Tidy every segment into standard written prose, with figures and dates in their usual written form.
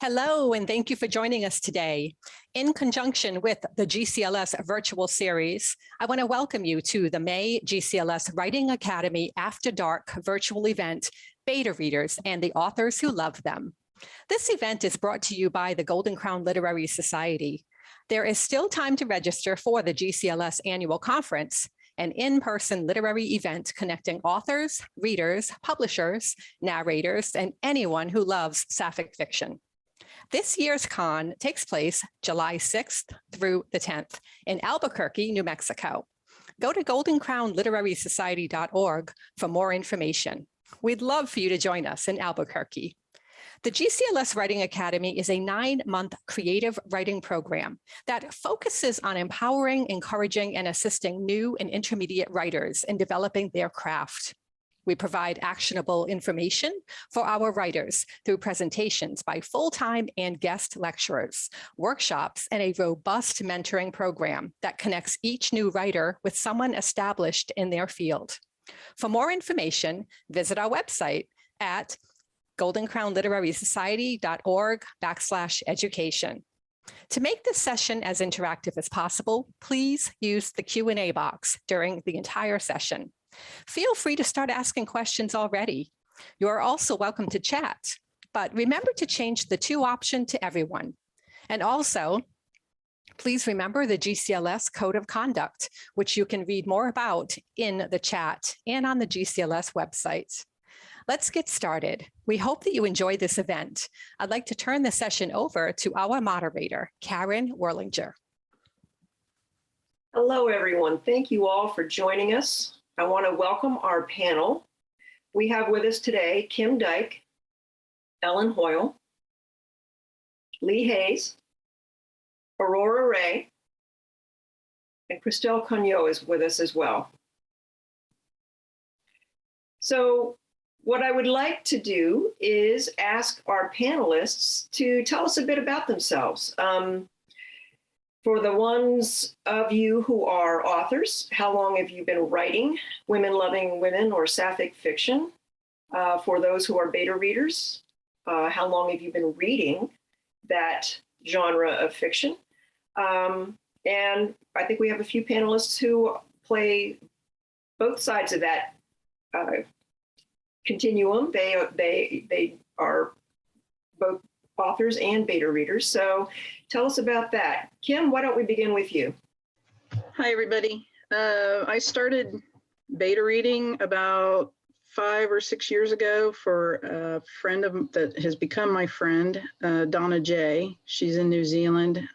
Hello, and thank you for joining us today. In conjunction with the GCLS virtual series, I want to welcome you to the May GCLS Writing Academy After Dark virtual event, Beta Readers and the Authors Who Love Them. This event is brought to you by the Golden Crown Literary Society. There is still time to register for the GCLS Annual Conference, an in-person literary event connecting authors, readers, publishers, narrators, and anyone who loves sapphic fiction. This year's con takes place July 6th through the 10th in Albuquerque, New Mexico. Go to goldencrownliterarysociety.org for more information. We'd love for you to join us in Albuquerque. The GCLS Writing Academy is a 9-month creative writing program that focuses on empowering, encouraging, and assisting new and intermediate writers in developing their craft. We provide actionable information for our writers through presentations by full-time and guest lecturers, workshops, and a robust mentoring program that connects each new writer with someone established in their field. For more information, visit our website at goldencrownliterarysociety.org/education. To make this session as interactive as possible, please use the Q&A box during the entire session. Feel free to start asking questions already. You are also welcome to chat, but remember to change the to option to everyone. And also, please remember the GCLS Code of Conduct, which you can read more about in the chat and on the GCLS website. Let's get started. We hope that you enjoy this event. I'd like to turn the session over to our moderator, Caren Werlinger. Hello, everyone. Thank you all for joining us. I want to welcome our panel. We have with us today Kim Dyke, Ellen Hoil, Leigh Hays, Aurora Rey, and Christelle Cognot is with us as well. So what I would like to do is ask our panelists to tell us a bit about themselves. For the ones of you who are authors, how long have you been writing women-loving women or sapphic fiction? For those who are beta readers, how long have you been reading that genre of fiction? And I think we have a few panelists who play both sides of that continuum. They are both authors and beta readers. So tell us about that. Kim, why don't we begin with you? Hi, everybody. I started beta reading about 5 or 6 years ago for a friend that has become my friend, Donna J. She's in New Zealand.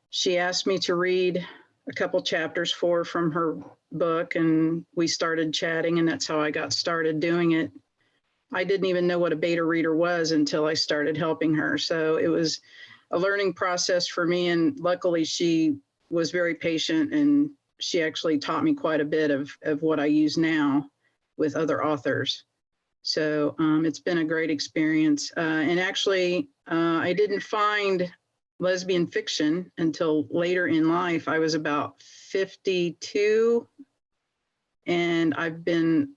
She asked me to read a couple chapters from her book, and we started chatting, and that's how I got started doing it. I didn't even know what a beta reader was until I started helping her. So it was a learning process for me. And luckily she was very patient, and she actually taught me quite a bit of what I use now with other authors. So it's been a great experience. And actually, I didn't find lesbian fiction until later in life. I was about 52, and I've been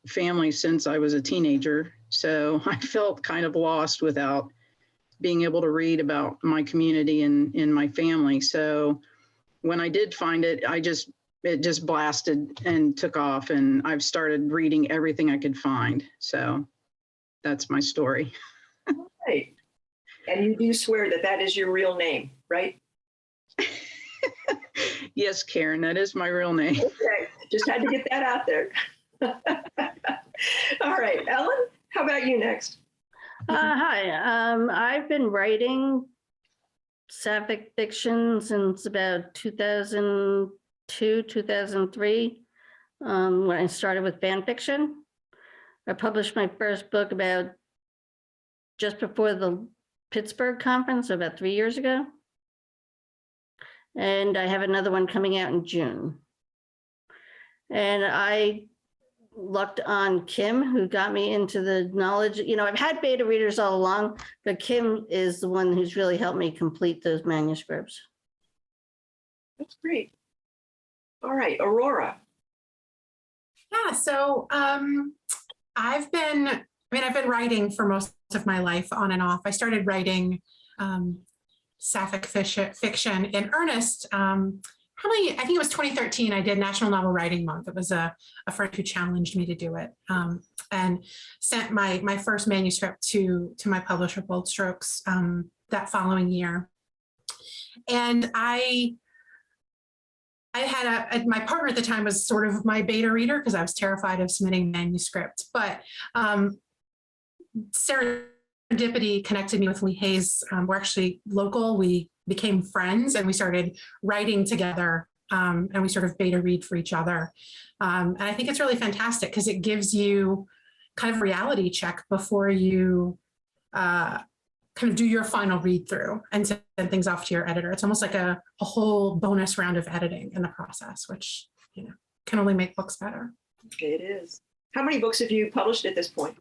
family since I was a teenager. So I felt kind of lost without being able to read about my community and in my family. So when I did find it, it just blasted and took off, and I've started reading everything I could find. So that's my story. Right. And you do swear that that is your real name, right? Yes, Karen, that is my real name. Okay, just had to get that out there. All right, Ellen, how about you next? Hi, I've been writing sapphic fiction since about 2002, 2003, when I started with fan fiction. I published my first book about just before the Pittsburgh conference, about 3 years ago. And I have another one coming out in June. And I lucked on Kim, who got me into the knowledge. I've had beta readers all along, but Kim is the one who's really helped me complete those manuscripts. That's great. All right, Aurora. Yeah, so I've been writing for most of my life on and off. I started writing sapphic fiction in earnest. Probably, I think it was 2013, I did National Novel Writing Month. It was a friend who challenged me to do it, and sent my first manuscript to my publisher, Bold Strokes, that following year. And I had my partner at the time was sort of my beta reader because I was terrified of submitting manuscript, but serendipity connected me with Leigh Hays. We're actually local. We became friends and we started writing together, and we sort of beta read for each other. And I think it's really fantastic because it gives you kind of reality check before you kind of do your final read through and send things off to your editor. It's almost like a whole bonus round of editing in the process, which, you know, can only make books better. It is. How many books have you published at this point?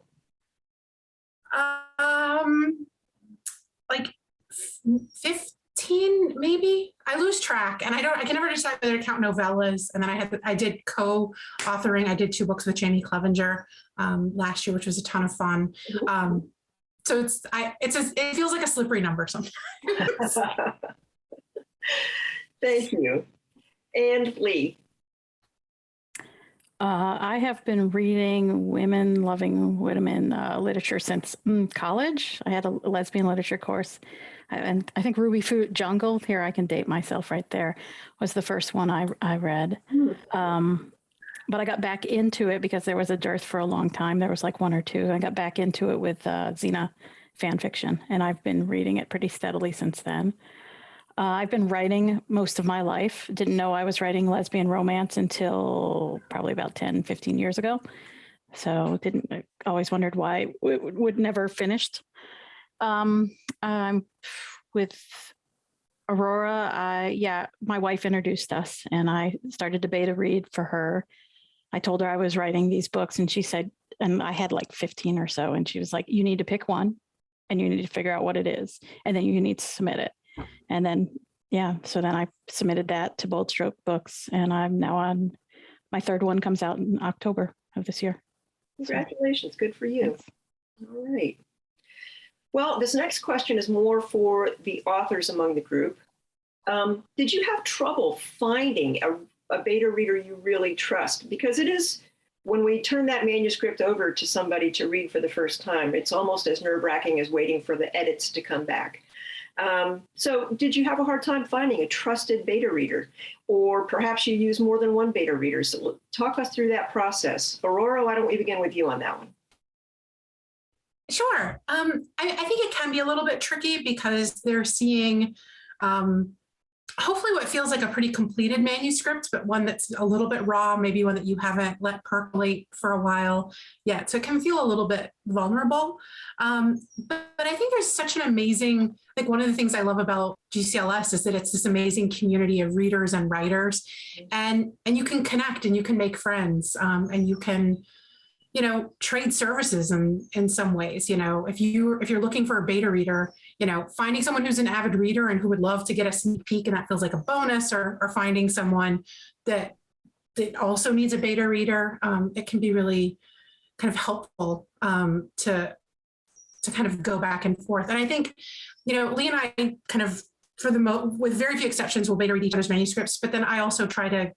Like 15, maybe. I lose track, and I can never decide whether to count novellas. And then I did co-authoring. I did 2 books with Jamie Clevenger last year, which was a ton of fun. So it feels like a slippery number sometimes. Thank you. And Leigh. I have been reading women-loving women literature since college. I had a lesbian literature course. And I think Ruby Fruit Jungle, here I can date myself right there, was the first one I read. But I got back into it because there was a dearth for a long time. There was like 1 or 2. I got back into it with Xena fan fiction, and I've been reading it pretty steadily since then. I've been writing most of my life. Didn't know I was writing lesbian romance until probably about 10, 15 years ago. So I always wondered why it would never finished. I'm with Aurora. My wife introduced us and I started to beta read for her. I told her I was writing these books and she said, and I had like 15 or so. And she was like, you need to pick one and you need to figure out what it is. And then you need to submit it. And then, so then I submitted that to Bold Stroke Books, and I'm now on my 3rd one, comes out in October of this year. Congratulations. Good for you. Thanks. All right. Well, this next question is more for the authors among the group. Did you have trouble finding a beta reader you really trust? Because it is, when we turn that manuscript over to somebody to read for the first time, it's almost as nerve-wracking as waiting for the edits to come back. So did you have a hard time finding a trusted beta reader? Or perhaps you use more than one beta reader? So talk us through that process. Aurora, why don't we begin with you on that one? Sure. I think it can be a little bit tricky because they're seeing hopefully what feels like a pretty completed manuscript, but one that's a little bit raw, maybe one that you haven't let percolate for a while yet. So it can feel a little bit vulnerable. But I think there's such an amazing, like one of the things I love about GCLS is that it's this amazing community of readers and writers, and you can connect and you can make friends, and you can, you know, trade services in some ways. You know, if you're looking for a beta reader, you know, finding someone who's an avid reader and who would love to get a sneak peek and that feels like a bonus, or finding someone that also needs a beta reader, it can be really kind of helpful to kind of go back and forth. And I think, you know, Leigh and I kind of, with very few exceptions, will beta read each other's manuscripts, but then I also try to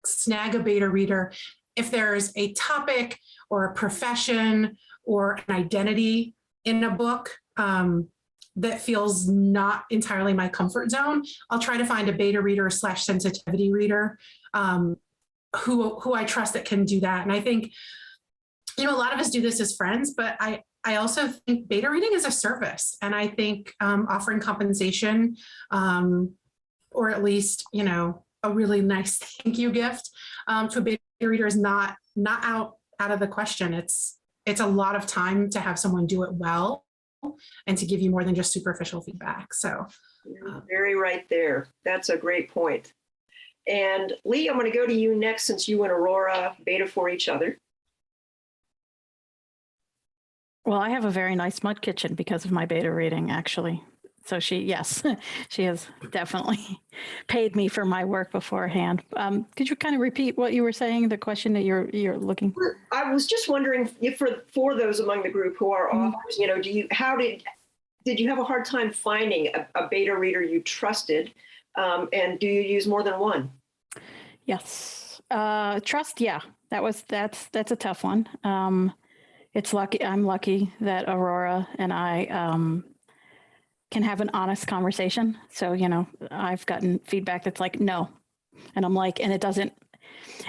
snag a beta reader if there's a topic or a profession or an identity in a book that feels not entirely my comfort zone. I'll try to find a beta reader / sensitivity reader who I trust that can do that. And I think, you know, a lot of us do this as friends, but I also think beta reading is a service. And I think offering compensation, or at least, you know, a really nice thank you gift to a beta reader is not out of the question. It's a lot of time to have someone do it well and to give you more than just superficial feedback. So you're very right there. That's a great point. And Leigh, I'm going to go to you next, since you and Aurora beta for each other. Well, I have a very nice mud kitchen because of my beta reading, actually. So yes, she has definitely paid me for my work beforehand. Could you kind of repeat what you were saying, the question that you're looking for? I was just wondering if for those among the group who are authors, did you have a hard time finding a beta reader you trusted? And do you use more than one? Yes. Trust. Yeah, that's a tough one. I'm lucky that Aurora and I can have an honest conversation. So, I've gotten feedback that's like, no. And I'm like, and it doesn't,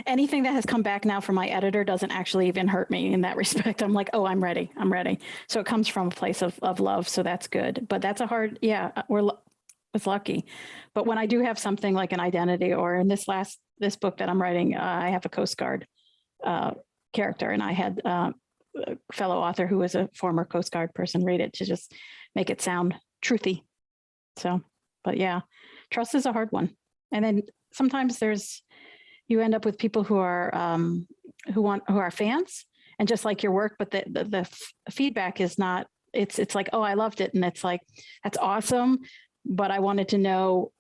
anything that has come back now from my editor doesn't actually even hurt me in that respect. I'm like, oh, I'm ready. So it comes from a place of love. So that's good. But that's a hard, it's lucky. But when I do have something like an identity, or in this book that I'm writing, I have a Coast Guard character, and I had a fellow author who was a former Coast Guard person read it to just make it sound truthy. So, but yeah, trust is a hard one. And then sometimes you end up with people who are fans and just like your work, but the feedback is not, it's like, oh, I loved it. And it's like, that's awesome. But I wanted to know,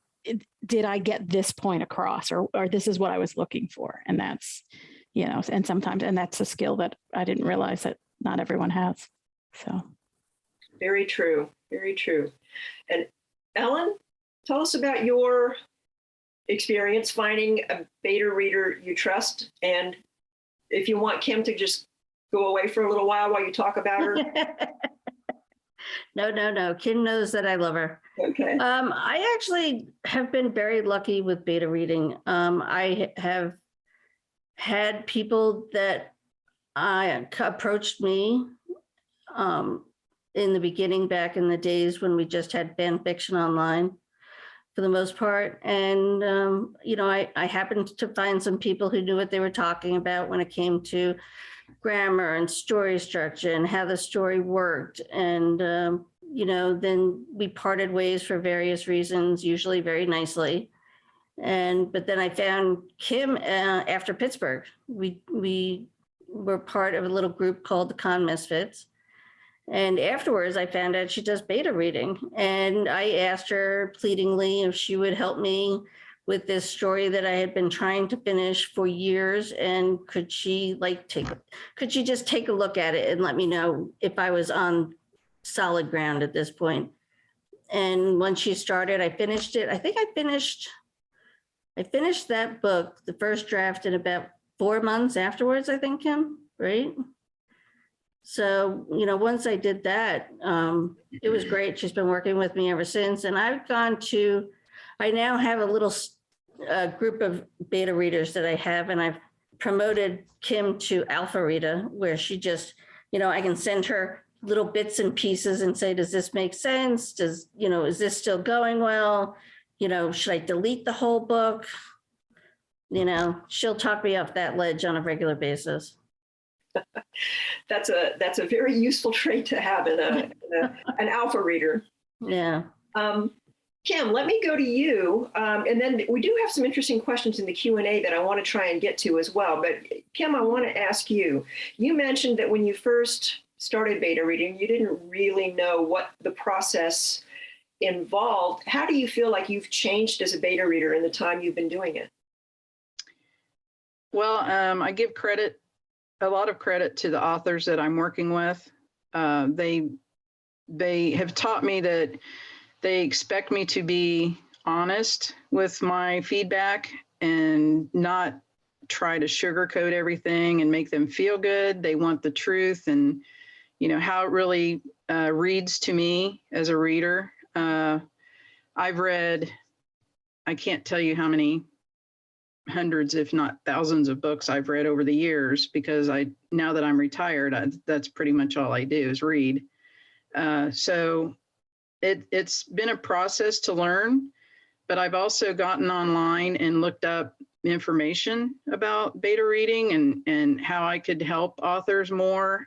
did I get this point across, or this is what I was looking for? And that's, and sometimes, and that's a skill that I didn't realize that not everyone has. So. Very true. Very true. And Ellen, tell us about your experience finding a beta reader you trust. And if you want Kim to just go away for a little while you talk about her. No. Kim knows that I love her. Okay. I actually have been very lucky with beta reading. I have had people that approached me in the beginning, back in the days when we just had fan fiction online for the most part. And, I happened to find some people who knew what they were talking about when it came to grammar and story structure and how the story worked. And, then we parted ways for various reasons, usually very nicely. But then I found Kim after Pittsburgh. We were part of a little group called the Con Misfits. And afterwards, I found out she does beta reading. And I asked her pleadingly if she would help me with this story that I had been trying to finish for years. And could she just take a look at it and let me know if I was on solid ground at this point? And when she started, I finished it. I think I finished that book, the first draft, in about 4 months afterwards, I think, Kim, right? So, once I did that, it was great. She's been working with me ever since. And I now have a little group of beta readers that I have, and I've promoted Kim to alpha reader, where she just, I can send her little bits and pieces and say, does this make sense? Is this still going well? Should I delete the whole book? She'll talk me off that ledge on a regular basis. That's a very useful trait to have in an alpha reader. Yeah. Kim, let me go to you. And then we do have some interesting questions in the Q&A that I want to try and get to as well. But Kim, I want to ask you, you mentioned that when you first started beta reading, you didn't really know what the process involved. How do you feel like you've changed as a beta reader in the time you've been doing it? Well, I give a lot of credit to the authors that I'm working with. They have taught me that they expect me to be honest with my feedback and not try to sugarcoat everything and make them feel good. They want the truth and, how it really reads to me as a reader. I've read, I can't tell you how many hundreds, if not thousands of books I've read over the years, because now that I'm retired, that's pretty much all I do is read. So it's been a process to learn, but I've also gotten online and looked up information about beta reading and how I could help authors more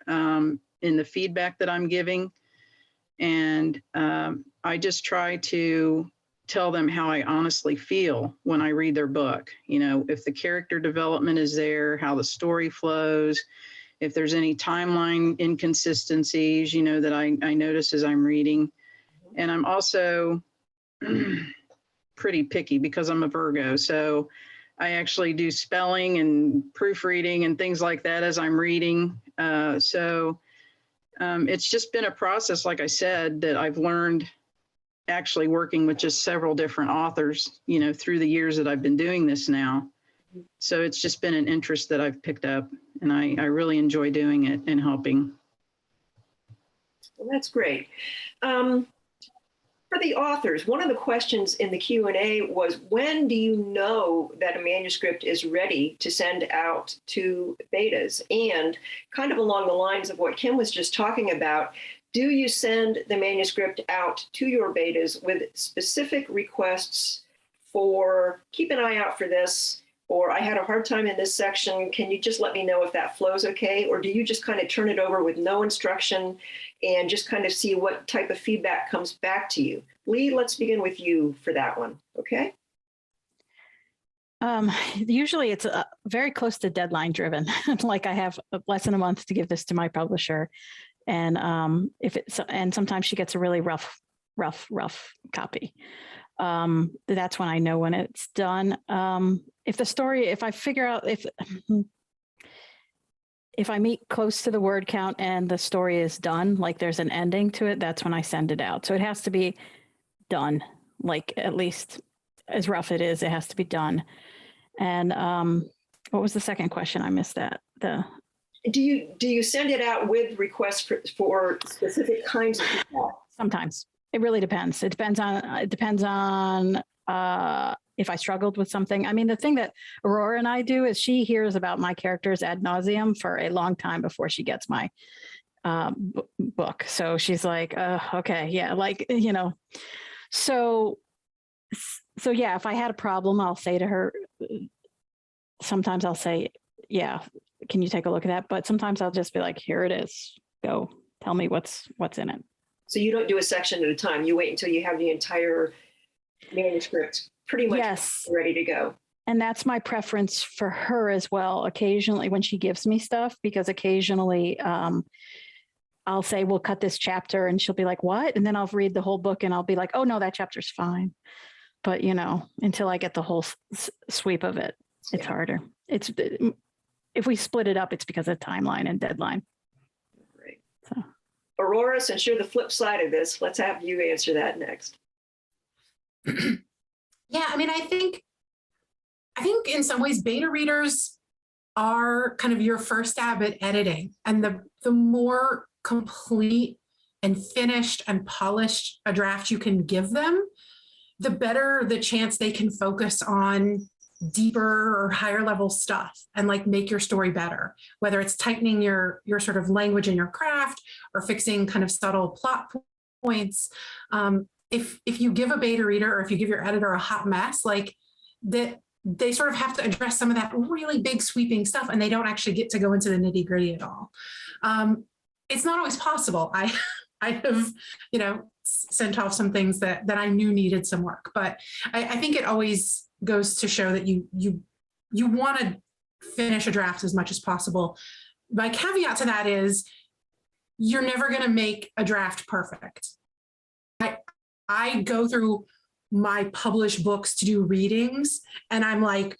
in the feedback that I'm giving. And I just try to tell them how I honestly feel when I read their book. If the character development is there, how the story flows, if there's any timeline inconsistencies, that I notice as I'm reading. And I'm also pretty picky because I'm a Virgo. So I actually do spelling and proofreading and things like that as I'm reading. It's just been a process, like I said, that I've learned actually working with just several different authors, you know, through the years that I've been doing this now. So it's just been an interest that I've picked up, and I really enjoy doing it and helping. Well, that's great. For the authors, one of the questions in the Q&A was, when do you know that a manuscript is ready to send out to betas? And kind of along the lines of what Kim was just talking about, do you send the manuscript out to your betas with specific requests for, keep an eye out for this, or I had a hard time in this section, can you just let me know if that flows okay? Or do you just kind of turn it over with no instruction and just kind of see what type of feedback comes back to you? Leigh, let's begin with you for that one, okay? Usually it's very close to deadline driven. Like I have less than a month to give this to my publisher. And and sometimes she gets a really rough copy. That's when I know when it's done. If I figure out if I meet close to the word count and the story is done, like there's an ending to it, that's when I send it out. So it has to be done, like at least as rough it is, it has to be done. And what was the second question? I missed that. Do you send it out with requests for specific kinds of feedback? Sometimes. It really depends. It depends on if I struggled with something. I mean, the thing that Aurora and I do is she hears about my characters ad nauseum for a long time before she gets my book. So she's like, okay, yeah, like, you know. So yeah, if I had a problem, I'll say to her, sometimes I'll say, yeah, can you take a look at that? But sometimes I'll just be like, here it is. Go tell me what's in it. So you don't do a section at a time. You wait until you have the entire manuscript pretty much ready to go. And that's my preference for her as well. Occasionally when she gives me stuff, because occasionally I'll say, we'll cut this chapter, and she'll be like, what? And then I'll read the whole book and I'll be like, oh no, that chapter's fine. But you know, until I get the whole sweep of it, it's harder. If we split it up, it's because of timeline and deadline. Great. So. Aurora, since you're the flip side of this, let's have you answer that next. Yeah, I mean, I think in some ways beta readers are kind of your first stab at editing, and the more complete and finished and polished a draft you can give them, the better the chance they can focus on deeper or higher level stuff and like make your story better, whether it's tightening your sort of language in your craft or fixing kind of subtle plot points. If you give a beta reader, or if you give your editor a hot mess, like that, they sort of have to address some of that really big sweeping stuff, and they don't actually get to go into the nitty gritty at all. It's not always possible. I have, you know, sent off some things that I knew needed some work, but I think it always goes to show that you want to finish a draft as much as possible. My caveat to that is you're never going to make a draft perfect. I go through my published books to do readings, and I'm like,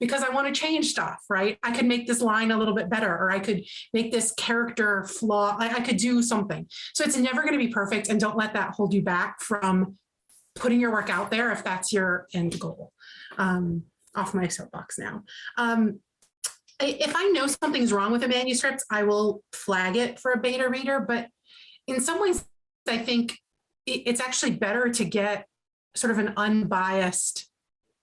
because I want to change stuff, right? I could make this line a little bit better, or I could make this character flaw. I could do something. So it's never going to be perfect, and don't let that hold you back from putting your work out there if that's your end goal. Off my soapbox now. If I know something's wrong with a manuscript, I will flag it for a beta reader, but in some ways, I think it's actually better to get sort of an unbiased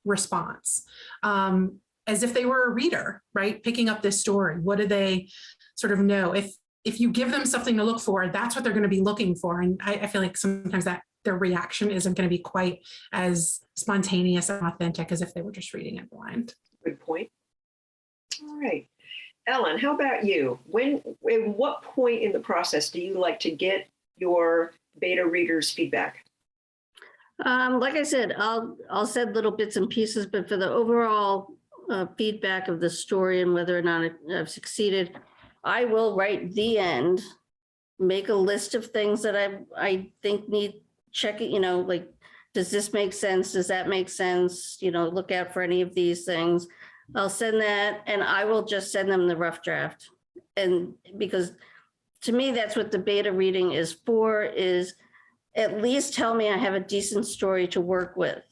response, as if they were a reader, right? Picking up this story. What do they sort of know? If you give them something to look for, that's what they're going to be looking for. And I feel like sometimes that their reaction isn't going to be quite as spontaneous and authentic as if they were just reading it blind. Good point. All right. Ellen, how about you? At what point in the process do you like to get your beta readers' feedback? Like I said, I'll send little bits and pieces, but for the overall feedback of the story and whether or not I've succeeded, I will write the end make a list of things that I think need checking, you know, like, does this make sense? Does that make sense? You know, look out for any of these things. I'll send that, and I will just send them the rough draft. And because to me, that's what the beta reading is for, is at least tell me I have a decent story to work with.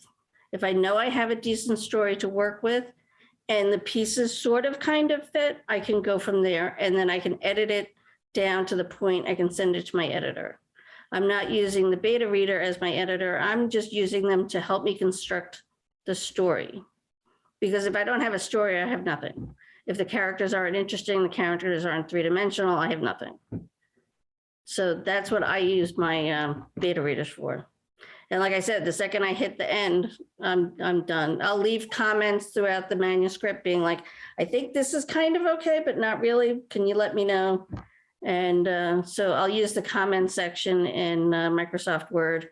If I know I have a decent story to work with and the pieces sort of kind of fit, I can go from there, and then I can edit it down to the point I can send it to my editor. I'm not using the beta reader as my editor. I'm just using them to help me construct the story. Because if I don't have a story, I have nothing. If the characters aren't interesting, the characters aren't three-dimensional, I have nothing. So that's what I use my beta readers for. And like I said, the second I hit the end, I'm done. I'll leave comments throughout the manuscript being like, I think this is kind of okay, but not really. Can you let me know? And so I'll use the comment section in Microsoft Word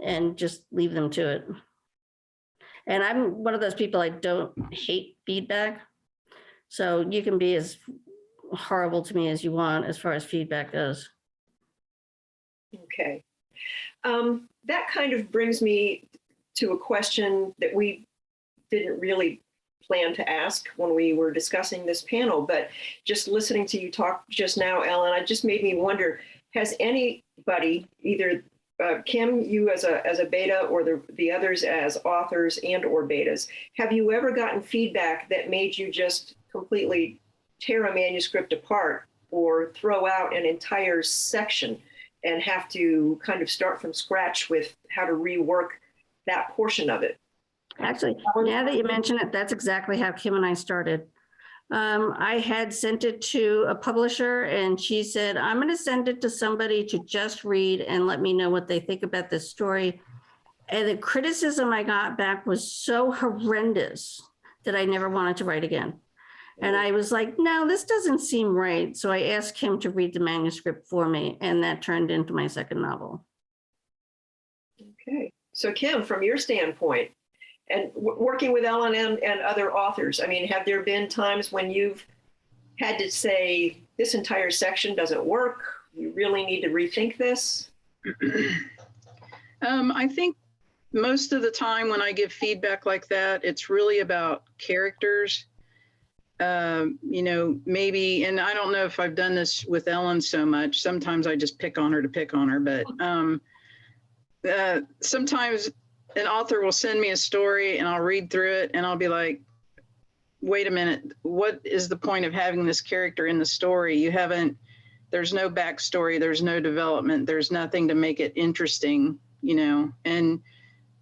and just leave them to it. And I'm one of those people, I don't hate feedback. So you can be as horrible to me as you want as far as feedback goes. Okay. That kind of brings me to a question that we didn't really plan to ask when we were discussing this panel, but just listening to you talk just now, Ellen, it just made me wonder, has anybody, either Kim, you as a beta, or the others as authors and or betas, have you ever gotten feedback that made you just completely tear a manuscript apart or throw out an entire section and have to kind of start from scratch with how to rework that portion of it? Actually, now that you mention it, that's exactly how Kim and I started. I had sent it to a publisher and she said, I'm going to send it to somebody to just read and let me know what they think about this story. And the criticism I got back was so horrendous that I never wanted to write again. And I was like, no, this doesn't seem right. So I asked him to read the manuscript for me, and that turned into my second novel. Okay. So Kim, from your standpoint, and working with Ellen and other authors, I mean, have there been times when you've had to say, this entire section doesn't work, you really need to rethink this? I think most of the time when I give feedback like that, it's really about characters. You know, maybe, and I don't know if I've done this with Ellen so much. Sometimes I just pick on her to pick on her, but sometimes an author will send me a story and I'll read through it and I'll be like, wait a minute, what is the point of having this character in the story? There's no backstory, there's no development, there's nothing to make it interesting, you know? And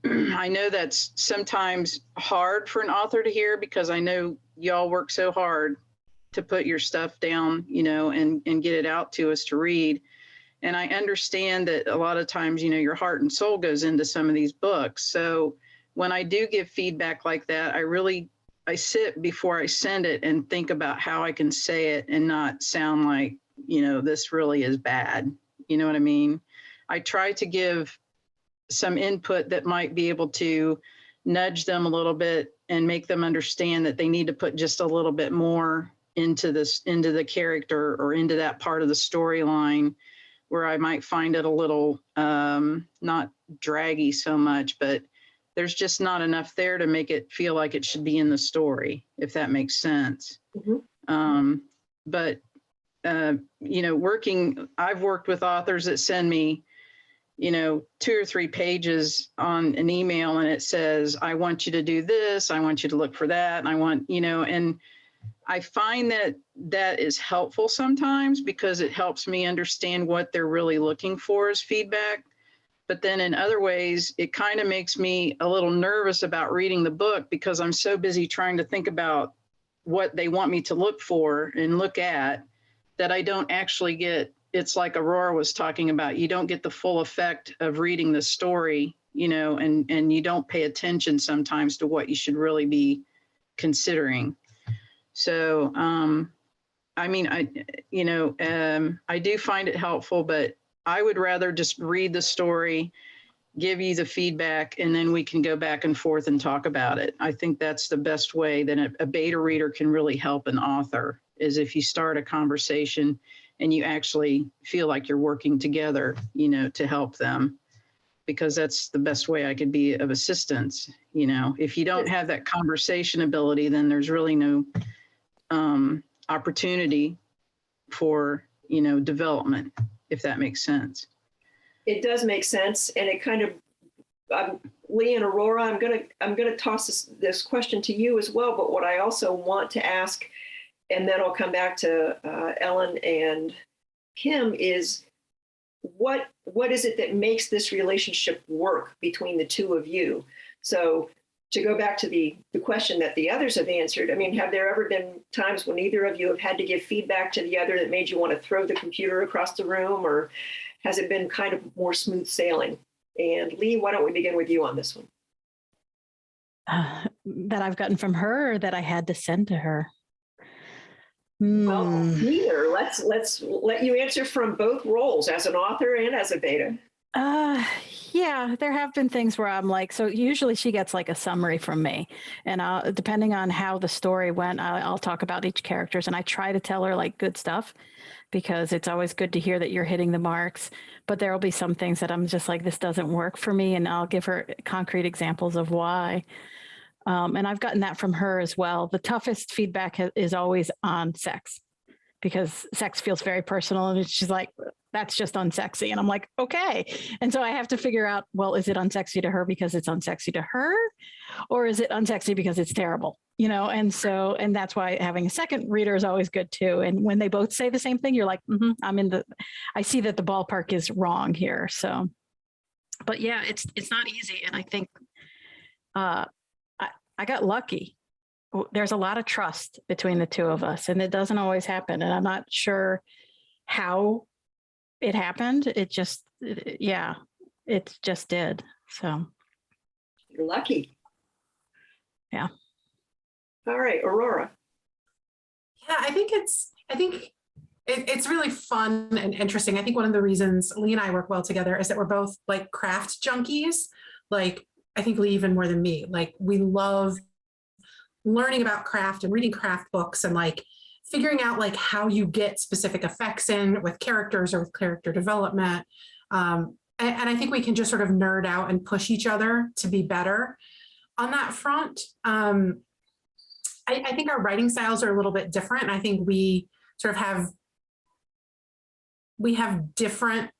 I know that's sometimes hard for an author to hear because I know y'all work so hard to put your stuff down, you know, and get it out to us to read. And I understand that a lot of times, you know, your heart and soul goes into some of these books. So when I do give feedback like that, I sit before I send it and think about how I can say it and not sound like, you know, this really is bad. You know what I mean? I try to give some input that might be able to nudge them a little bit and make them understand that they need to put just a little bit more into the character or into that part of the storyline, where I might find it a little not draggy so much, but there's just not enough there to make it feel like it should be in the story, if that makes sense. Mm-hmm. But you know, I've worked with authors that send me, you know, 2 or 3 pages on an email and it says, I want you to do this, I want you to look for that, and I want, you know, and I find that is helpful sometimes because it helps me understand what they're really looking for as feedback. But then in other ways, it kind of makes me a little nervous about reading the book because I'm so busy trying to think about what they want me to look for and look at that I don't actually get. It's like Aurora was talking about, you don't get the full effect of reading the story, you know, and you don't pay attention sometimes to what you should really be considering. So, I mean, I do find it helpful, but I would rather just read the story, give you the feedback, and then we can go back and forth and talk about it. I think that's the best way that a beta reader can really help an author, is if you start a conversation and you actually feel like you're working together, to help them, because that's the best way I could be of assistance. If you don't have that conversation ability, then there's really no opportunity for, development, if that makes sense. It does make sense, and it kind of, Leigh and Aurora, I'm gonna toss this question to you as well. But what I also want to ask, and then I'll come back to Ellen and Kim, is what is it that makes this relationship work between the two of you? So to go back to the question that the others have answered, I mean, have there ever been times when either of you have had to give feedback to the other that made you want to throw the computer across the room, or has it been kind of more smooth sailing? And Leigh, why don't we begin with you on this one? That I've gotten from her, or that I had to send to her? Well, neither. Let's let you answer from both roles, as an author and as a beta. Yeah, there have been things where I'm like, so usually she gets like a summary from me, and depending on how the story went, I'll talk about each characters, and I try to tell her like good stuff, because it's always good to hear that you're hitting the marks. But there'll be some things that I'm just like, this doesn't work for me, and I'll give her concrete examples of why. And I've gotten that from her as well. The toughest feedback is always on sex, because sex feels very personal, and she's like, that's just unsexy. And I'm like, okay. And so I have to figure out, well, is it unsexy to her because it's unsexy to her? Or is it unsexy because it's terrible? And that's why having a second reader is always good too. And when they both say the same thing, you're like, I see that the ballpark is wrong here. So, but yeah, it's not easy. And I think I got lucky. There's a lot of trust between the two of us, and it doesn't always happen. And I'm not sure how it happened. It just did. So You're lucky. Yeah. All right, Aurora. Yeah, I think it's really fun and interesting. I think one of the reasons Leigh and I work well together is that we're both like craft junkies. Like, I think Leigh even more than me. Like, we love learning about craft and reading craft books, and like figuring out like how you get specific effects in with characters or with character development. And I think we can just sort of nerd out and push each other to be better on that front. I think our writing styles are a little bit different. And I think we sort of have different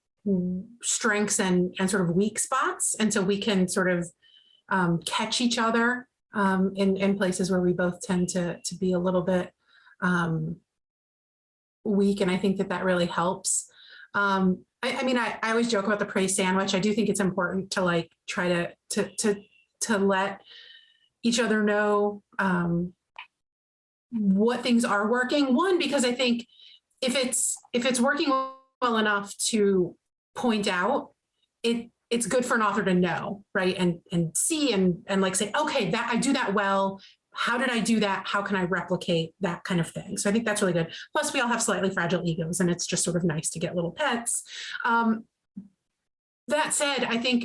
strengths and sort of weak spots. And so we can sort of catch each other in places where we both tend to be a little bit weak. And I think that really helps. I mean, I always joke about the praise sandwich. I do think it's important to like try to let each other know what things are working. One, because I think if it's working well enough to point out, it's good for an author to know, right? And see and like say, okay, that I do that well. How did I do that? How can I replicate that kind of thing? So I think that's really good. Plus, we all have slightly fragile egos, and it's just sort of nice to get little pets. That said, I think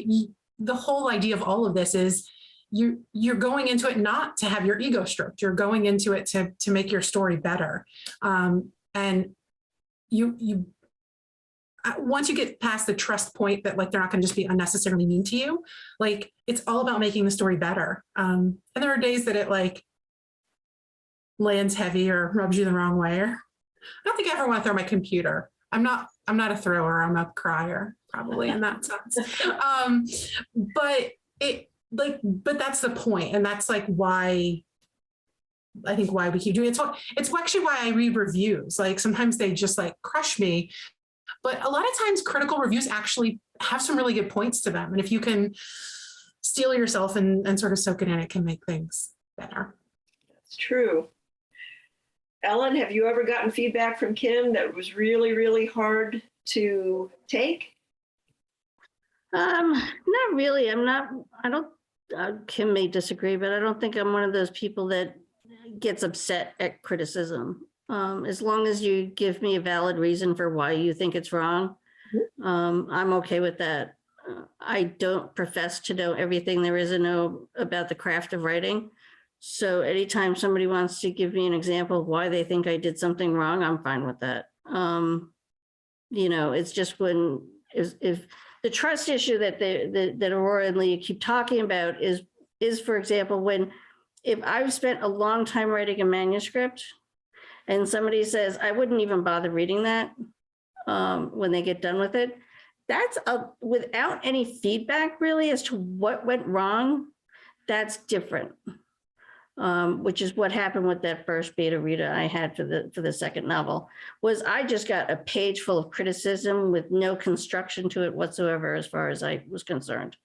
the whole idea of all of this is you're going into it not to have your ego stroked. You're going into it to make your story better. And you once you get past the trust point that like they're not going to just be unnecessarily mean to you, like it's all about making the story better. And there are days that it like lands heavy or rubs you the wrong way. I don't think I ever want to throw my computer. I'm not a thrower. I'm a crier, probably in that sense. But that's the point, and that's like why I think why we keep doing it. It's actually why I read reviews. Like sometimes they just like crush me. But a lot of times critical reviews actually have some really good points to them. And if you can steel yourself and sort of soak it in, it can make things better. That's true. Ellen, have you ever gotten feedback from Kim that was really, really hard to take? Not really. Kim may disagree, but I don't think I'm one of those people that gets upset at criticism. As long as you give me a valid reason for why you think it's wrong, I'm okay with that. I don't profess to know everything there is to know about the craft of writing. So anytime somebody wants to give me an example of why they think I did something wrong, I'm fine with that. It's just when, if the trust issue that Aurora and Leigh keep talking about is, for example, if I've spent a long time writing a manuscript and somebody says, I wouldn't even bother reading that when they get done with it, that's without any feedback really as to what went wrong, that's different. Which is what happened with that first beta reader I had for the second novel, was I just got a page full of criticism with no construction to it whatsoever as far as I was concerned.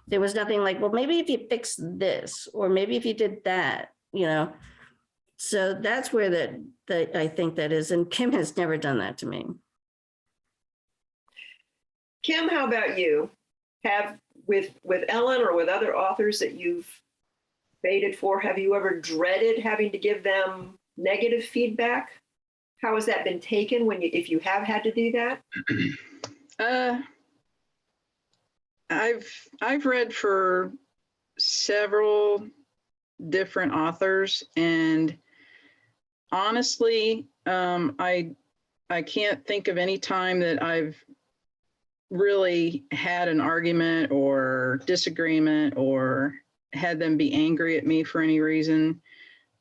There was nothing like, well, maybe if you fix this, or maybe if you did that, So that's where I think that is, and Kim has never done that to me. Kim, how about you? Have with Ellen or with other authors that you've baited for, have you ever dreaded having to give them negative feedback? How has that been taken if you have had to do that? I've read for several different authors, and honestly, I can't think of any time that I've really had an argument or disagreement or had them be angry at me for any reason.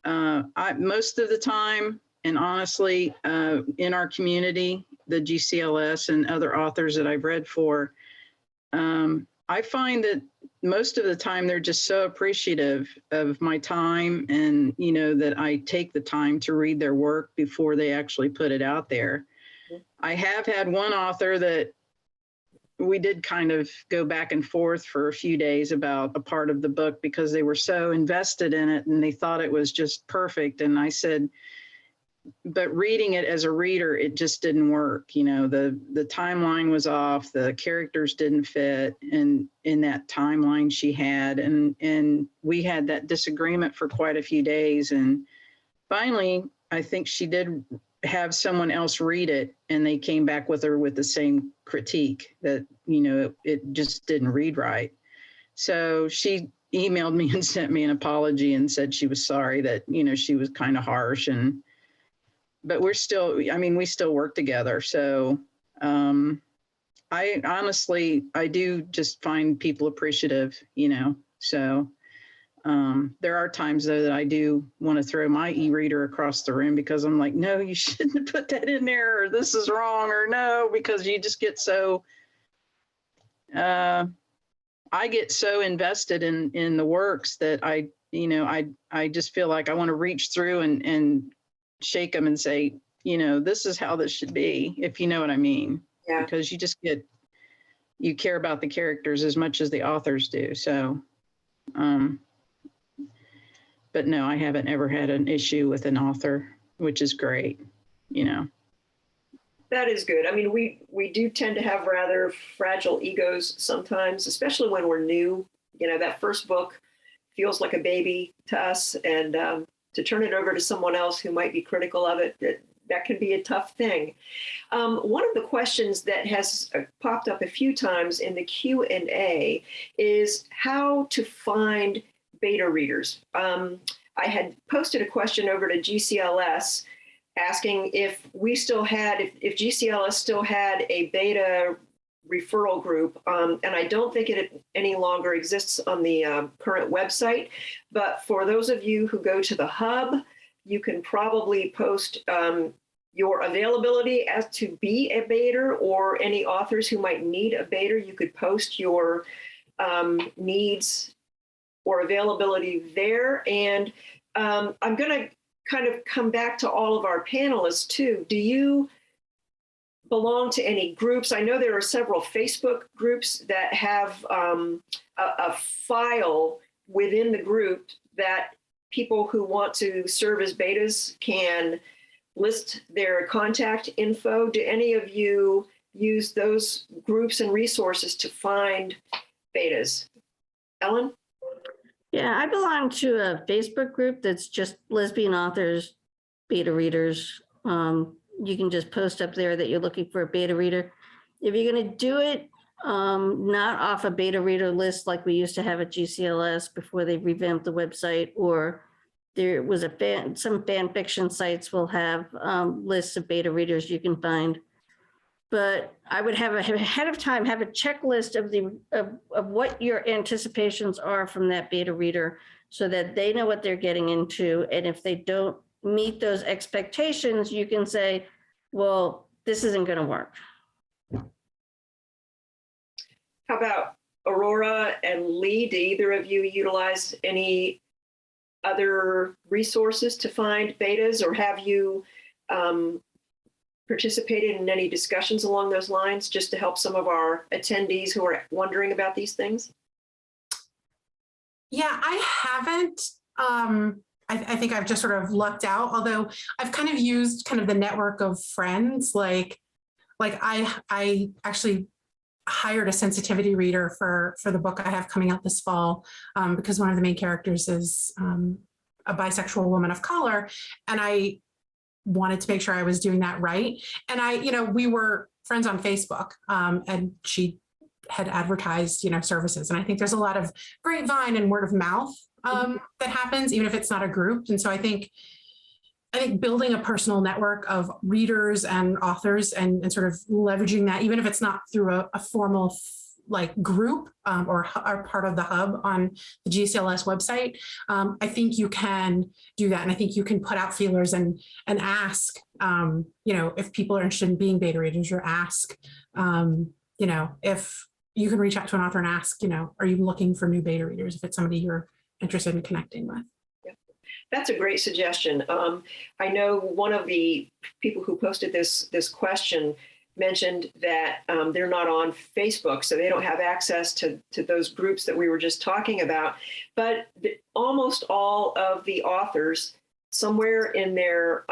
Most of the time, and honestly, in our community, the GCLS and other authors that I've read for, I find that most of the time they're just so appreciative of my time, and that I take the time to read their work before they actually put it out there. I have had one author that we did kind of go back and forth for a few days about a part of the book because they were so invested in it and they thought it was just perfect. And I said, but reading it as a reader, it just didn't work. The timeline was off, the characters didn't fit in that timeline she had. And we had that disagreement for quite a few days. And finally, I think she did have someone else read it, and they came back with her with the same critique that, it just didn't read right. So she emailed me and sent me an apology and said she was sorry that, she was kind of harsh, but we still work together. So I honestly, I do just find people appreciative, so there are times though that I do want to throw my e-reader across the room because I'm like, no, you shouldn't have put that in there, or this is wrong, or no, because you just get so, I get so invested in the works that I just feel like I want to reach through and shake them and say, this is how this should be, if you know what I mean. Yeah. Because you care about the characters as much as the authors do. So, but no, I haven't ever had an issue with an author, which is great, That is good. I mean, we do tend to have rather fragile egos sometimes, especially when we're new. That first book feels like a baby to us, and to turn it over to someone else who might be critical of it, that can be a tough thing. One of the questions that has popped up a few times in the Q&A is how to find beta readers. I had posted a question over to GCLS asking if GCLS still had a beta referral group, and I don't think it any longer exists on the current website, but for those of you who go to the hub, you can probably post your availability as to be a beta, or any authors who might need a beta. You could post your needs or availability there. And I'm going to kind of come back to all of our panelists too. Do you belong to any groups? I know there are several Facebook groups that have a file within the group that people who want to serve as betas can list their contact info. Do any of you use those groups and resources to find betas? Ellen? Yeah, I belong to a Facebook group that's just lesbian authors, beta readers. You can just post up there that you're looking for a beta reader. If you're going to do it, not off a beta reader list like we used to have at GCLS before they revamped the website, or there was some fan fiction sites will have lists of beta readers you can find. but I would have ahead of time, have a checklist of what your anticipations are from that beta reader so that they know what they're getting into. And if they don't meet those expectations, you can say, well, this isn't going to work. How about Aurora and Leigh? Do either of you utilize any other resources to find betas, or have you participated in any discussions along those lines just to help some of our attendees who are wondering about these things? Yeah, I haven't. I think I've just sort of lucked out, although I've kind of used kind of the network of friends. Like I actually hired a sensitivity reader for the book I have coming out this fall, because one of the main characters is a bisexual woman of color, and I wanted to make sure I was doing that right. And we were friends on Facebook, and she had advertised, services. And I think there's a lot of grapevine and word of mouth that happens, even if it's not a group. And so I think building a personal network of readers and authors and sort of leveraging that, even if it's not through a formal group or part of the hub on the GCLS website, I think you can do that. And I think you can put out feelers and ask, if people are interested in being beta readers, or ask, if you can reach out to an author and ask, are you looking for new beta readers if it's somebody you're interested in connecting with? That's a great suggestion. I know one of the people who posted this question mentioned that they're not on Facebook, so they don't have access to those groups that we were just talking about. But almost all of the authors, somewhere in their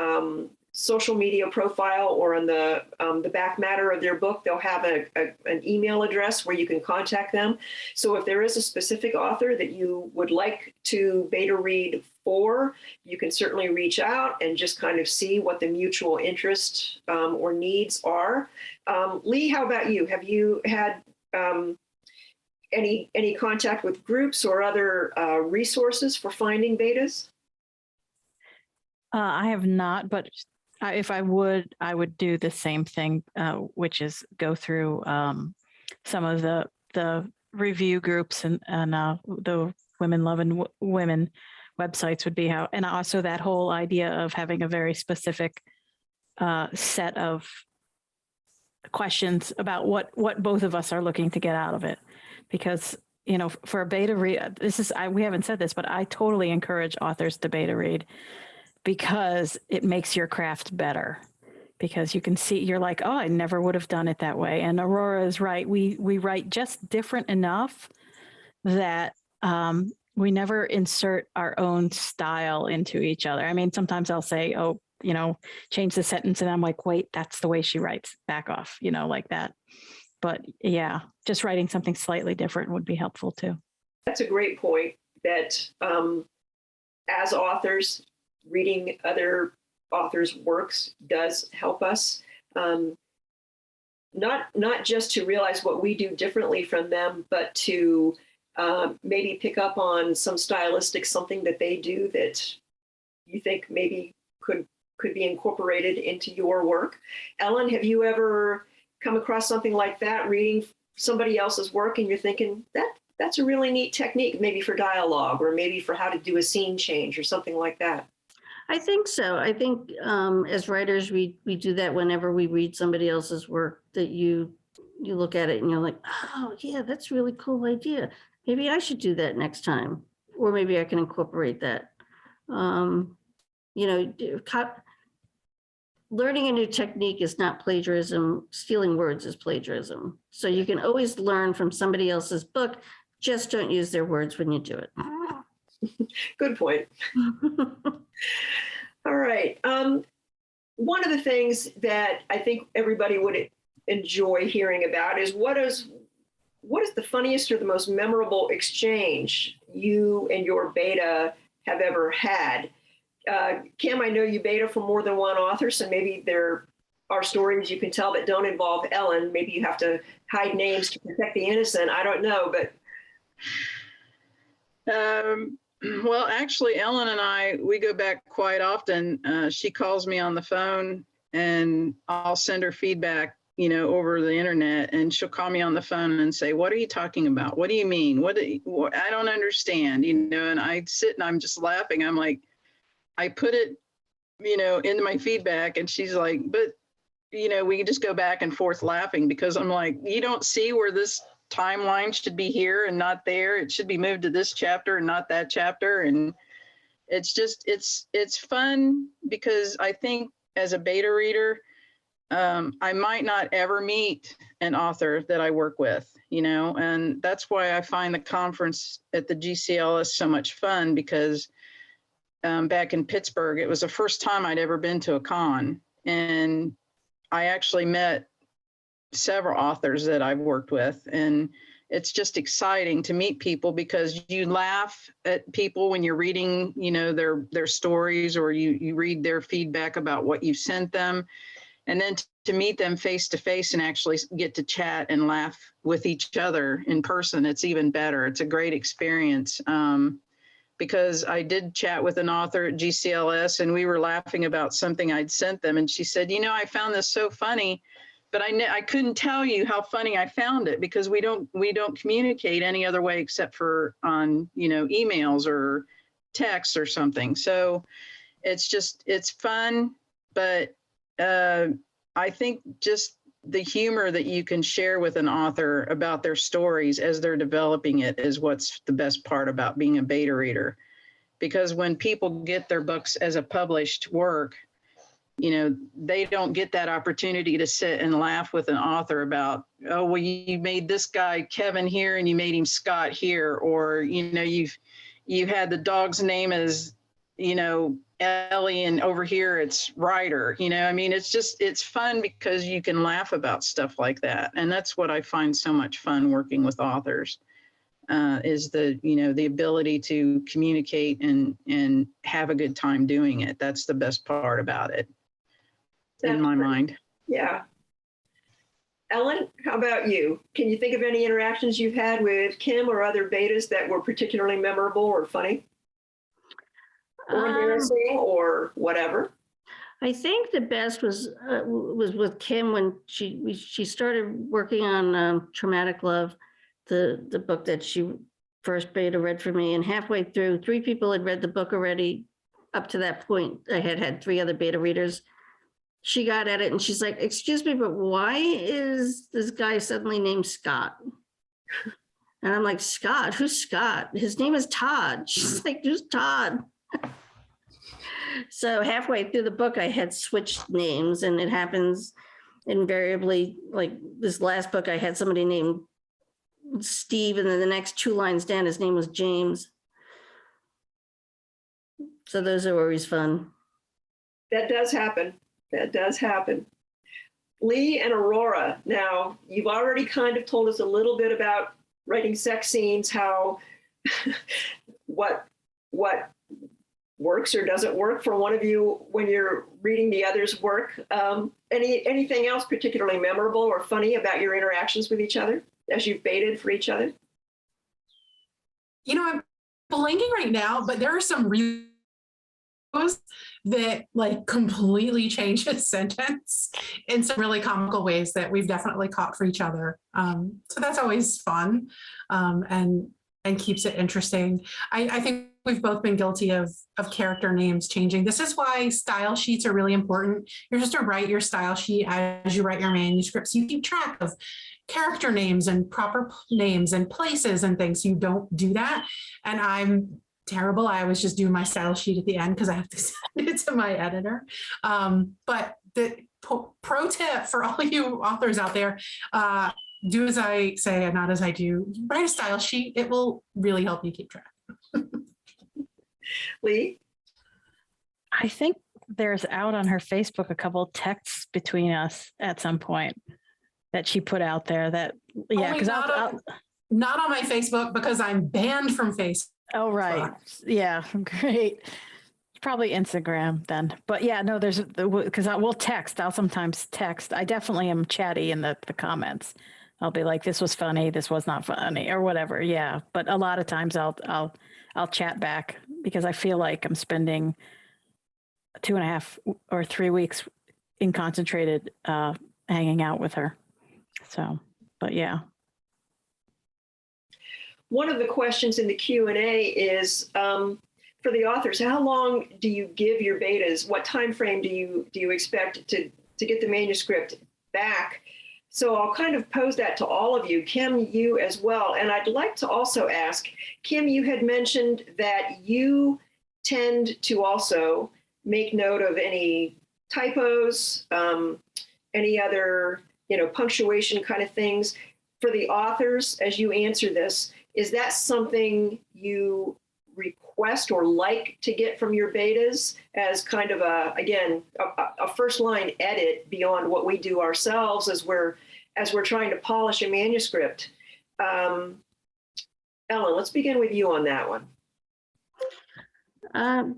social media profile or on the back matter of their book, they'll have an email address where you can contact them. So if there is a specific author that you would like to beta read for, you can certainly reach out and just kind of see what the mutual interest or needs are. Leigh, how about you? Have you had any contact with groups or other resources for finding betas? I have not, but if I would do the same thing, which is go through some of the review groups and the Women Loving Women websites would be how, and also that whole idea of having a very specific set of questions about what both of us are looking to get out of it. Because, for a beta read, we haven't said this, but I totally encourage authors to beta read, because it makes your craft better, because you can see, you're like, oh, I never would have done it that way. And Aurora is right. We write just different enough that we never insert our own style into each other. I mean, sometimes I'll say, oh, change the sentence. And I'm like, wait, that's the way she writes, back off, like that. But yeah, just writing something slightly different would be helpful too. That's a great point, that as authors, reading other authors' works does help us, not just to realize what we do differently from them, but to maybe pick up on some stylistic something that they do that you think maybe could be incorporated into your work. Ellen, have you ever come across something like that, reading somebody else's work and you're thinking, that's a really neat technique, maybe for dialogue, or maybe for how to do a scene change or something like that? I think so. I think as writers, we do that whenever we read somebody else's work, that you look at it and you're like, oh yeah, that's a really cool idea. Maybe I should do that next time, or maybe I can incorporate that. Learning a new technique is not plagiarism. Stealing words is plagiarism. So you can always learn from somebody else's book. Just don't use their words when you do it. Good point. All right. One of the things that I think everybody would enjoy hearing about is what is the funniest or the most memorable exchange you and your beta have ever had? Kim, I know you beta for more than one author, so maybe there are stories you can tell that don't involve Ellen. Maybe you have to hide names to protect the innocent. I don't know, but. Well, actually, Ellen and we go back quite often. She calls me on the phone and I'll send her feedback over the internet, and she'll call me on the phone and say, "What are you talking about? What do you mean? What I don't understand," and I sit and I'm just laughing. I'm like, I put it, into my feedback, and she's like, "But, we can just go back and forth laughing," because I'm like, "You don't see where this timeline should be here and not there. It should be moved to this chapter and not that chapter." And it's just, it's fun, because I think as a beta reader, I might not ever meet an author that I work with, and that's why I find the conference at the GCLS so much fun, because back in Pittsburgh, it was the first time I'd ever been to a con, and I actually met several authors that I've worked with, and it's just exciting to meet people, because you laugh at people when you're reading, their stories, or you read their feedback about what you sent them. And then to meet them face to face and actually get to chat and laugh with each other in person, it's even better. It's a great experience, because I did chat with an author at GCLS, and we were laughing about something I'd sent them. And she said, "I found this so funny, but I couldn't tell you how funny I found it, because we don't communicate any other way except for on, emails or texts or something." So it's fun, but I think just the humor that you can share with an author about their stories as they're developing it is what's the best part about being a beta reader. Because when people get their books as a published work, they don't get that opportunity to sit and laugh with an author about, "Oh, well, you made this guy Kevin here and you made him Scott here," or, you had the dog's name as, Ellie, and over here it's Ryder. It's fun because you can laugh about stuff like that. And that's what I find so much fun working with authors, is the ability to communicate and have a good time doing it. That's the best part about it, in my mind. Yeah. Ellen, how about you? Can you think of any interactions you've had with Kim or other betas that were particularly memorable or funny? Or embarrassing, or whatever? I think the best was with Kim when she started working on Traumatic Love, the book that she first beta read for me, and halfway through, 3 people had read the book already. Up to that point, I had 3 other beta readers. She got at it and she's like, "Excuse me, but why is this guy suddenly named Scott?" And I'm like, "Scott? Who's Scott? His name is Todd." She's like, "Who's Todd?" So halfway through the book, I had switched names, and it happens invariably. Like this last book, I had somebody named Steve, and then the next 2 lines down, his name was James. So those are always fun. That does happen. That does happen. Leigh and Aurora, now you've already kind of told us a little bit about writing sex scenes, how what works or doesn't work for one of you when you're reading the other's work. Anything else particularly memorable or funny about your interactions with each other as you've baited for each other? I'm blanking right now, but there are some really that like completely change a sentence in some really comical ways that we've definitely caught for each other. So that's always fun, and keeps it interesting. I think we've both been guilty of character names changing. This is why style sheets are really important. You're just to write your style sheet as you write your manuscripts. You keep track of character names and proper names and places and things. You don't do that. And I'm terrible. I always just do my style sheet at the end because I have to send it to my editor. But the pro tip for all you authors out there, do as I say and not as I do. Write a style sheet. It will really help you keep track. Leigh? I think there's out on her Facebook a couple texts between us at some point that she put out there that, yeah, because not on my Facebook because I'm banned from Facebook. Oh, right. Yeah, great. Probably Instagram then. But yeah, no, there's, because I'll sometimes text. I definitely am chatty in the comments. I'll be like, this was funny, this was not funny, or whatever. Yeah. But a lot of times I'll chat back because I feel like I'm spending 2.5 or 3 weeks in concentrated hanging out with her. So, but yeah. One of the questions in the Q&A is for the authors, how long do you give your betas? What time frame do you expect to get the manuscript back? So I'll kind of pose that to all of you, Kim, you as well. And I'd like to also ask, Kim, you had mentioned that you tend to also make note of any typos, any other, punctuation kind of things. For the authors, as you answer this, is that something you request or like to get from your betas as kind of a first line edit beyond what we do ourselves as we're trying to polish a manuscript? Ellen, let's begin with you on that one.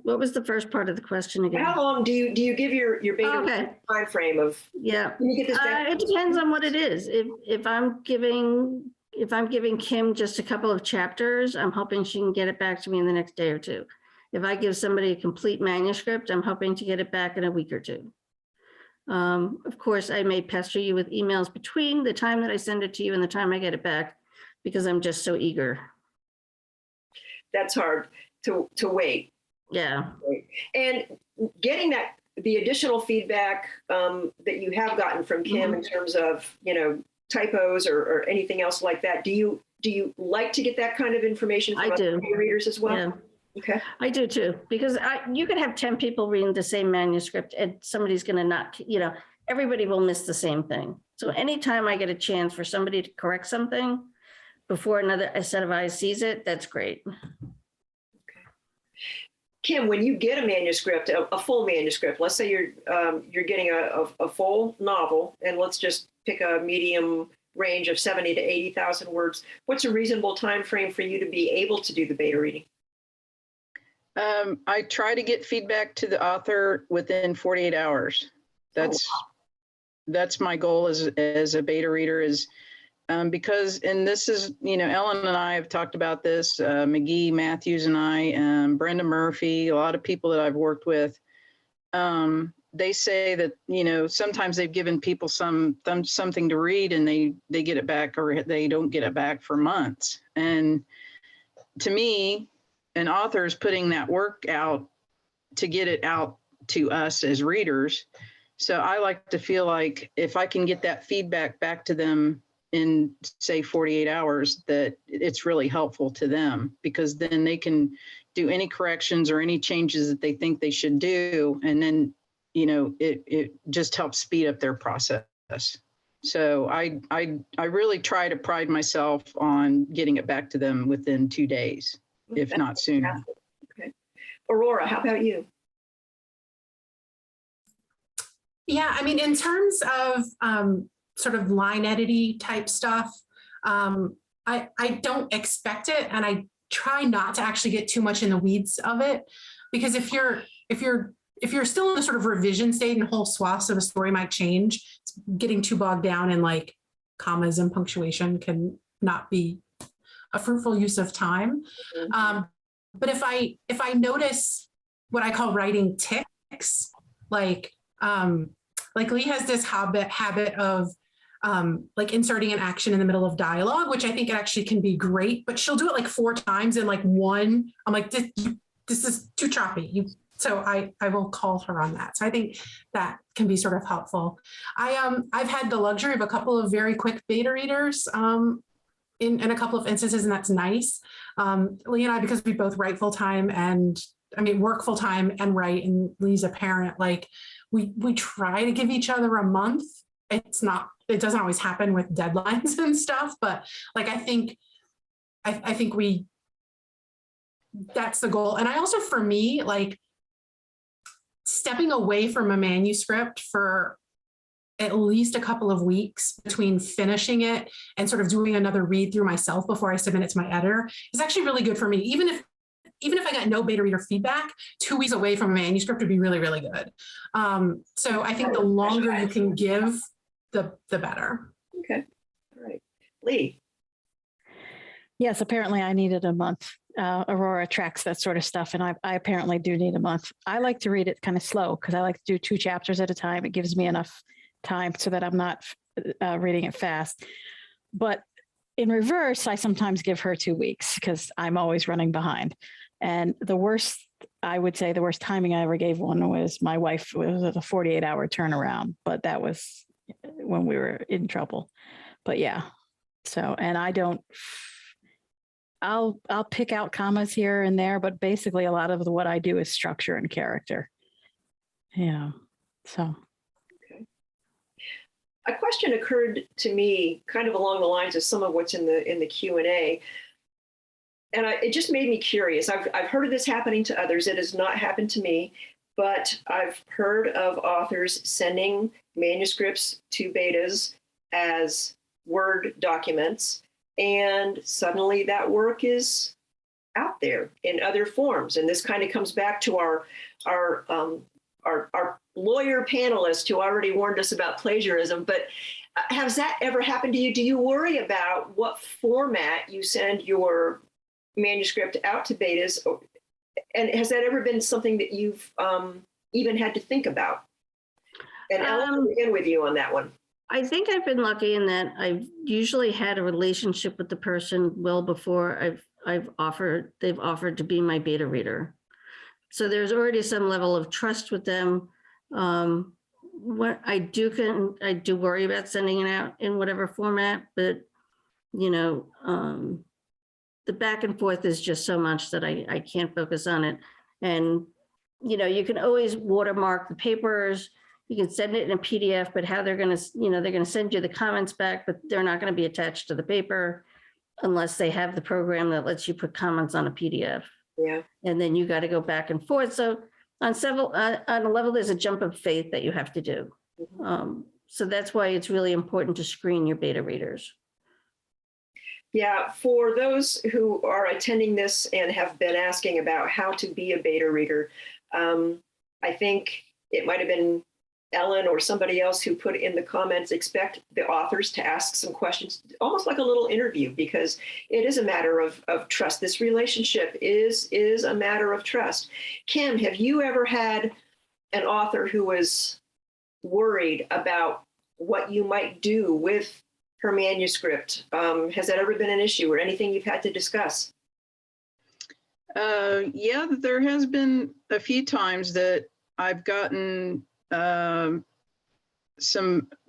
What was the first part of the question again? How long do you give your beta time frame of? Yeah, Can you get this back? it depends on what it is. If I'm giving Kim just a couple of chapters, I'm hoping she can get it back to me in the next day or two. If I give somebody a complete manuscript, I'm hoping to get it back in a week or two. Of course, I may pester you with emails between the time that I send it to you and the time I get it back, because I'm just so eager. That's hard to wait. Yeah. And getting the additional feedback that you have gotten from Kim in terms of, typos or anything else like that, do you like to get that kind of information from other readers as well? Yeah. Okay. I do too, because you could have 10 people reading the same manuscript and somebody's going to not, everybody will miss the same thing. So anytime I get a chance for somebody to correct something before a set of eyes sees it, that's great. Kim, when you get a manuscript, a full manuscript, let's say you're getting a full novel, and let's just pick a medium range of 70 to 80,000 words. What's a reasonable time frame for you to be able to do the beta reading? I try to get feedback to the author within 48 hours. That's my goal as a beta reader, is because, and this is, Ellen and I have talked about this, McGee, Matthews and I, Brenda Murphy, a lot of people that I've worked with, they say that, sometimes they've given people something to read and they get it back, or they don't get it back for months. And to me, an author is putting that work out to get it out to us as readers. So I like to feel like if I can get that feedback back to them in, say, 48 hours, that it's really helpful to them, because then they can do any corrections or any changes that they think they should do. And then, it just helps speed up their process. So I really try to pride myself on getting it back to them within 2 days, if not sooner. Okay. Aurora, how about you? Yeah, I mean, in terms of sort of line edity type stuff, I don't expect it, and I try not to actually get too much in the weeds of it, because if you're still in the sort of revision state and whole swaths of a story might change, getting too bogged down in like commas and punctuation can not be a fruitful use of time. But if I notice what I call writing ticks, like Leigh has this habit of like inserting an action in the middle of dialogue, which I think actually can be great, but she'll do it like 4 times in like one. I'm like, this is too choppy. So I will call her on that. So I think that can be sort of helpful. I've had the luxury of a couple of very quick beta readers in a couple of instances, and that's nice. Leigh and I, because we both write full time work full time and write, and Leigh's a parent, like we try to give each other a month. It doesn't always happen with deadlines and stuff, but like, I think that's the goal. And I also, for me, like stepping away from a manuscript for at least a couple of weeks between finishing it and sort of doing another read through myself before I submit it to my editor is actually really good for me. Even if I got no beta reader feedback, 2 weeks away from a manuscript would be really, really good. So I think the longer you can give, the better. Okay. All right. Leigh. Yes, apparently I needed a month. Aurora tracks that sort of stuff, and I apparently do need a month. I like to read it kind of slow because I like to do 2 chapters at a time. It gives me enough time so that I'm not reading it fast. But in reverse, I sometimes give her 2 weeks because I'm always running behind. And I would say the worst timing I ever gave one was my wife. It was a 48-hour turnaround, but that was when we were in trouble. But yeah, so, and I'll pick out commas here and there, but basically a lot of what I do is structure and character. Yeah, so. A question occurred to me kind of along the lines of some of what's in the Q&A. And it just made me curious. I've heard of this happening to others. It has not happened to me, but I've heard of authors sending manuscripts to betas as Word documents, and suddenly that work is out there in other forms. And this kind of comes back to our lawyer panelist who already warned us about plagiarism. But has that ever happened to you? Do you worry about what format you send your manuscript out to betas? And has that ever been something that you've even had to think about? And I'll begin with you on that one. I think I've been lucky in that I've usually had a relationship with the person well before they've offered to be my beta reader. So there's already some level of trust with them. What I do worry about sending it out in whatever format, but the back and forth is just so much that I can't focus on it. And, you can always watermark the papers. You can send it in a PDF, but how they're going to, they're going to send you the comments back, but they're not going to be attached to the paper unless they have the program that lets you put comments on a PDF. Yeah. And then you got to go back and forth. So on a level, there's a jump of faith that you have to do. Mm-hmm. So that's why it's really important to screen your beta readers. Yeah, for those who are attending this and have been asking about how to be a beta reader, I think it might have been Ellen or somebody else who put in the comments, expect the authors to ask some questions, almost like a little interview, because it is a matter of trust. This relationship is a matter of trust. Kim, have you ever had an author who was worried about what you might do with her manuscript? Has that ever been an issue or anything you've had to discuss? Yeah, there has been a few times that I've gotten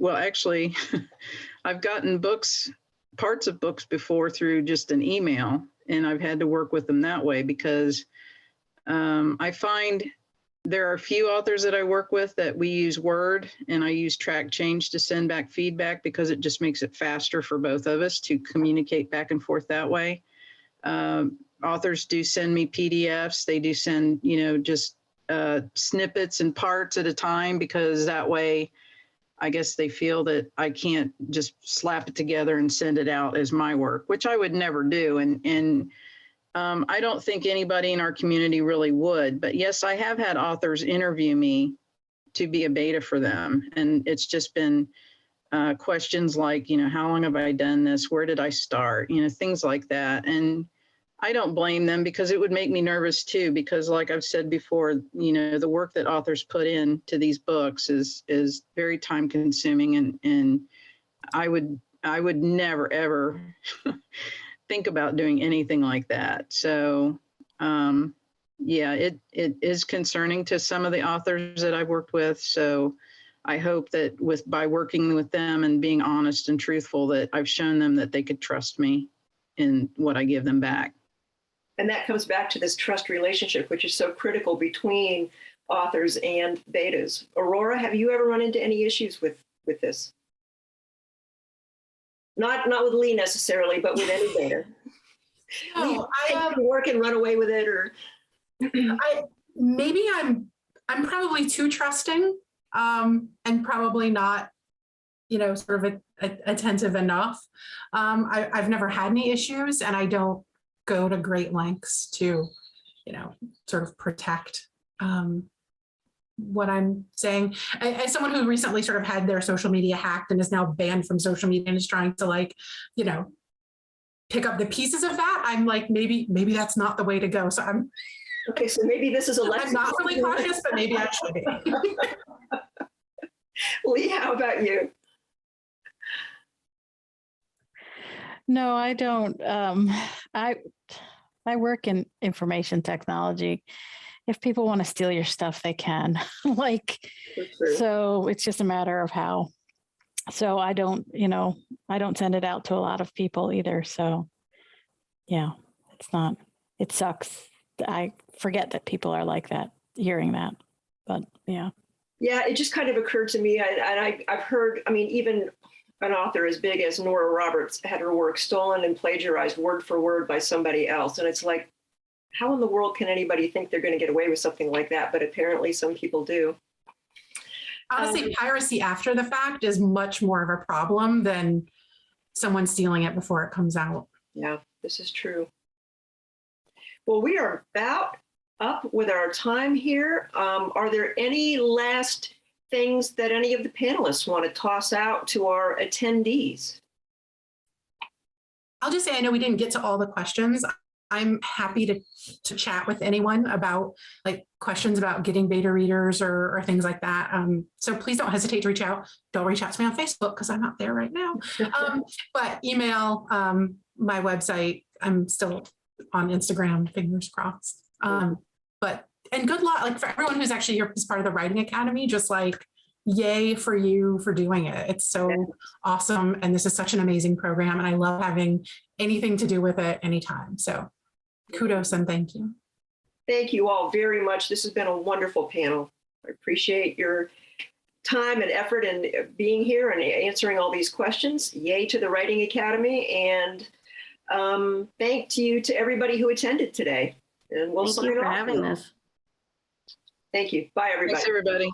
actually, I've gotten parts of books before through just an email, and I've had to work with them that way because I find there are a few authors that I work with that we use Word, and I use track change to send back feedback because it just makes it faster for both of us to communicate back and forth that way. Authors do send me PDFs. They do send, just snippets and parts at a time, because that way I guess they feel that I can't just slap it together and send it out as my work, which I would never do. And I don't think anybody in our community really would, but yes, I have had authors interview me to be a beta for them. And it's just been questions like, how long have I done this? Where did I start? Things like that. And I don't blame them, because it would make me nervous too, because like I've said before, the work that authors put into these books is very time consuming, and I would never, ever think about doing anything like that. So yeah, it is concerning to some of the authors that I've worked with. So I hope that by working with them and being honest and truthful, that I've shown them that they could trust me in what I give them back. And that comes back to this trust relationship, which is so critical between authors and betas. Aurora, have you ever run into any issues with this? Not with Leigh necessarily, but with any beta. No, I work and run away with it, or maybe I'm probably too trusting, and probably not, sort of attentive enough. I've never had any issues, and I don't go to great lengths to, sort of protect what I'm saying. As someone who recently sort of had their social media hacked and is now banned from social media and is trying to pick up the pieces of that, I'm like, maybe that's not the way to go. So I'm okay. So maybe this is a lesson. I'm not really cautious, but maybe I should be. Leigh, how about you? No, I don't. I work in information technology. If people want to steal your stuff, they can. Like, so it's just a matter of how. So I don't send it out to a lot of people either. So yeah, it sucks. I forget that people are like that, hearing that, but yeah. Yeah, it just kind of occurred to me, and I've heard, I mean, even an author as big as Nora Roberts had her work stolen and plagiarized word for word by somebody else. And it's like, how in the world can anybody think they're going to get away with something like that? But apparently some people do. Honestly, piracy after the fact is much more of a problem than someone stealing it before it comes out. Yeah, this is true. Well, we are about up with our time here. Are there any last things that any of the panelists want to toss out to our attendees? I'll just say, I know we didn't get to all the questions. I'm happy to chat with anyone about like questions about getting beta readers or things like that. So please don't hesitate to reach out. Don't reach out to me on Facebook because I'm not there right now. But email, my website. I'm still on Instagram, fingers crossed. And good luck, like for everyone who's actually here as part of the Writing Academy, just like yay for you for doing it. It's so awesome. And this is such an amazing program. And I love having anything to do with it anytime. So kudos and thank you. Thank you all very much. This has been a wonderful panel. I appreciate your time and effort in being here and answering all these questions. Yay to the Writing Academy. And thank you to everybody who attended today. And we'll Thank you for having this. Thank you. Bye, everybody. Thanks, everybody.